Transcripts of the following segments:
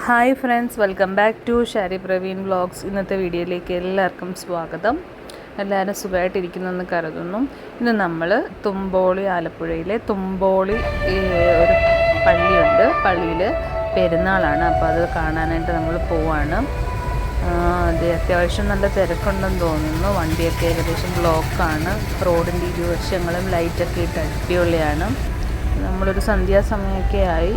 Hi friends, welcome back to Shari Praveen vlogs. ഇന്നത്തെ വീഡിയോയിലേക്ക് എല്ലാവർക്കും സ്വാഗതം. എല്ലാവരും സുഖമായിട്ടിരിക്കുന്നെന്ന് കരുതുന്നു. ഇന്ന് നമ്മൾ തുമ്പോളി, ആലപ്പുഴയിലെ തുമ്പോളി ഒരു പള്ളിയുണ്ട്. പള്ളിയിൽ പെരുന്നാളാണ്. അപ്പോൾ അത് കാണാനായിട്ട് നമ്മൾ പോവാണ്. അത് അത്യാവശ്യം നല്ല തിരക്കുണ്ടെന്ന് തോന്നുന്നു. വണ്ടിയൊക്കെ ഏകദേശം ബ്ലോക്കാണ്. റോഡിൻ്റെ ഇരുവശങ്ങളും ലൈറ്റൊക്കെ ഇട്ട് അടിപൊളിയാണ്. നമ്മളൊരു സന്ധ്യാസമയമൊക്കെ ആയി.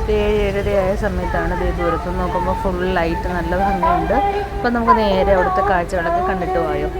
7-7:30 ആയ സമയത്താണ് ഇത് ദൂരത്ത് നോക്കുമ്പോൾ ഫുൾ ലൈറ്റ്, നല്ല ഭംഗിയുണ്ട്. അപ്പം നമുക്ക് നേരെ അവിടുത്തെ കാഴ്ചകളൊക്കെ കണ്ടിട്ട് പോയോ.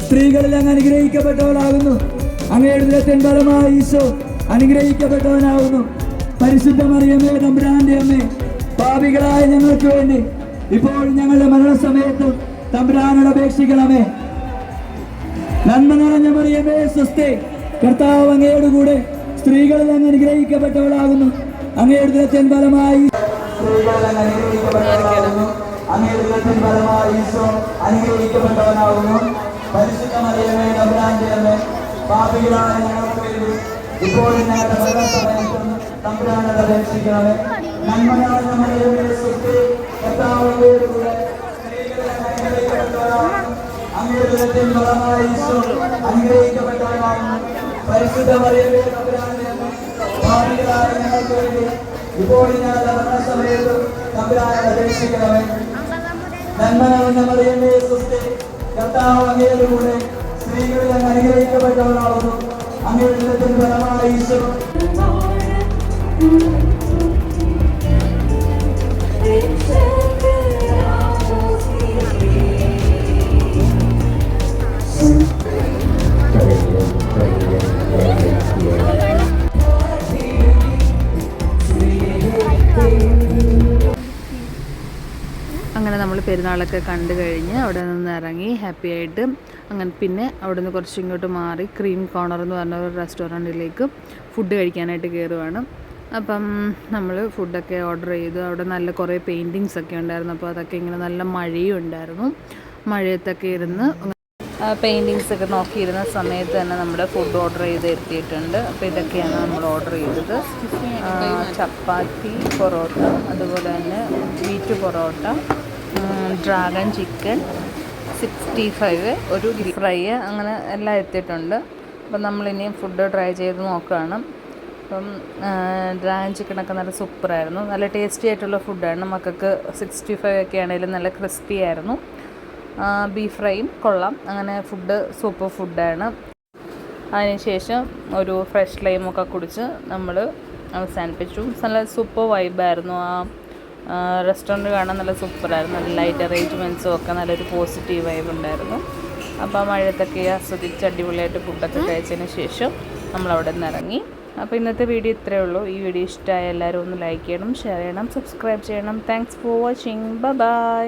സ്ത്രീകളിൽ അങ്ങ് അനുഗ്രഹിക്കപ്പെട്ടവളാകുന്നു. അങ്ങയുടെ ഉദരത്തിൻ ഫലമായി ഈശോ അനുഗ്രഹിക്കപ്പെട്ടവനാകുന്നു. പരിശുദ്ധ മറിയമേ, തമ്പുരാന്റെ അമ്മേ, പാപികളായ ഞങ്ങൾക്ക് വേണ്ടി ഇപ്പോൾ ഞങ്ങളുടെ മരണസമയത്തും തമ്പുരാനോട് അപേക്ഷിക്കണമേ. നന്മ നിറഞ്ഞ മറിയമേ, സ്വസ്തി, കർത്താവ് അങ്ങയുടെ കൂടെ സ്ത്രീകളിൽ അങ്ങ് അനുഗ്രഹിക്കപ്പെട്ടവളാകുന്നു. അങ്ങയുടെ ഉദരത്തിൻ ഫലമായി അനുഗ്രഹിക്കപ്പെട്ടവനാകുന്നു. പരിശുദ്ധ മറിയമേ, തമ്പുരാന്റെ അമ്മേ, പാപികളായ ഞങ്ങൾക്ക് വേണ്ടി ഇപ്പോൾ ഞങ്ങളുടെ മരണസമയത്തും തമ്പുരാനോട് അപേക്ഷിക്കണമേ. നന്മ നിറഞ്ഞ മറിയമേ, സ്വസ്തി, കർത്താവ് അങ്ങയുടെ കൂടെ സ്ത്രീകളിൽ അനുഗ്രഹിക്കപ്പെട്ടവനാകുന്നു. അങ്ങയുടെ ഉദരത്തിൻ ഫലമായി ഈശോ അനുഗ്രഹിക്കപ്പെട്ടവനാകുന്നു. പരിശുദ്ധ മറിയമേ, തമ്പുരാന്റെ അമ്മേ, പാപികളായ ഞങ്ങൾക്ക് വേണ്ടി ഇപ്പോൾ ഞങ്ങളുടെ മരണസമയത്തും തമ്പുരാനോട് അപേക്ഷിക്കണമേ. നന്മ നിറഞ്ഞ മറിയമേ, സ്വസ്തി, കർത്താവ് അങ്ങയുടെ കൂടെ സ്ത്രീകളിൽ അങ്ങ് അനുഗ്രഹിക്കപ്പെട്ടവനാകുന്നു. അങ്ങയുടെ ഉദരത്തിൻ ഫലമായി ഈശോ അങ്ങനെ നമ്മൾ പെരുന്നാളൊക്കെ കണ്ടു കഴിഞ്ഞ് അവിടെ നിന്ന് ഇറങ്ങി ഹാപ്പി ആയിട്ട്. അങ്ങനെ പിന്നെ അവിടെ നിന്ന് കുറച്ച് ഇങ്ങോട്ട് മാറി ക്രീം കോർണർ എന്ന് പറഞ്ഞ ഒരു റെസ്റ്റോറൻറ്റിലേക്ക് ഫുഡ് കഴിക്കാനായിട്ട് കയറുവാണ്. അപ്പം നമ്മൾ ഫുഡൊക്കെ ഓർഡർ ചെയ്തു. അവിടെ നല്ല കുറേ പെയിൻറ്റിങ്സ് ഒക്കെ ഉണ്ടായിരുന്നു. അപ്പോൾ അതൊക്കെ ഇങ്ങനെ നല്ല മഴയും ഉണ്ടായിരുന്നു. മഴയത്തൊക്കെ ഇരുന്ന് പെയിൻറ്റിങ്സ് ഒക്കെ നോക്കിയിരുന്ന സമയത്ത് തന്നെ നമ്മുടെ ഫുഡ് ഓർഡർ ചെയ്ത് എത്തിയിട്ടുണ്ട്. അപ്പോൾ ഇതൊക്കെയാണ് നമ്മൾ ഓർഡർ ചെയ്തത്. ചപ്പാത്തി, പൊറോട്ട, അതുപോലെ തന്നെ ബീറ്റ് പൊറോട്ട, ഡ്രാഗൺ ചിക്കൻ 65, ഒരു ഫ്രൈ, അങ്ങനെ എല്ലാം എത്തിയിട്ടുണ്ട്. അപ്പം നമ്മളിനിയും ഫുഡ് ട്രൈ ചെയ്ത് നോക്കുകയാണ്. അപ്പം ഡ്രാഗൺ ചിക്കനൊക്കെ നല്ല സൂപ്പറായിരുന്നു. നല്ല ടേസ്റ്റി ആയിട്ടുള്ള ഫുഡാണ്. മക്കൾക്ക് 65 ഒക്കെ ആണെങ്കിലും നല്ല ക്രിസ്പി ആയിരുന്നു. ബീഫ് ഫ്രൈയും കൊള്ളാം. അങ്ങനെ ഫുഡ് സൂപ്പർ ഫുഡാണ്. അതിനുശേഷം ഒരു ഫ്രഷ് ലൈമൊക്കെ കുടിച്ച് നമ്മൾ അവസാനിപ്പിച്ചു. നല്ല സൂപ്പർ വൈബായിരുന്നു. റെസ്റ്റോറൻറ്റ് കാണാൻ നല്ല സൂപ്പറായിരുന്നു. നല്ല ലൈറ്റ് അറേഞ്ച്മെൻറ്റ്സും ഒക്കെ നല്ലൊരു പോസിറ്റീവ് വൈബ് ഉണ്ടായിരുന്നു. അപ്പോൾ മഴയത്തൊക്കെ ആസ്വദിച്ച് അടിപൊളിയായിട്ട് ഫുഡൊക്കെ കഴിച്ചതിന് ശേഷം നമ്മളവിടെ നിന്ന് ഇറങ്ങി. അപ്പോൾ ഇന്നത്തെ വീഡിയോ ഇത്രയേ ഉള്ളൂ. ഈ വീഡിയോ ഇഷ്ടമായ എല്ലാവരും ഒന്ന് ലൈക്ക് ചെയ്യണം, ഷെയർ ചെയ്യണം, സബ്സ്ക്രൈബ് ചെയ്യണം. Thanks for watching. ബൈ.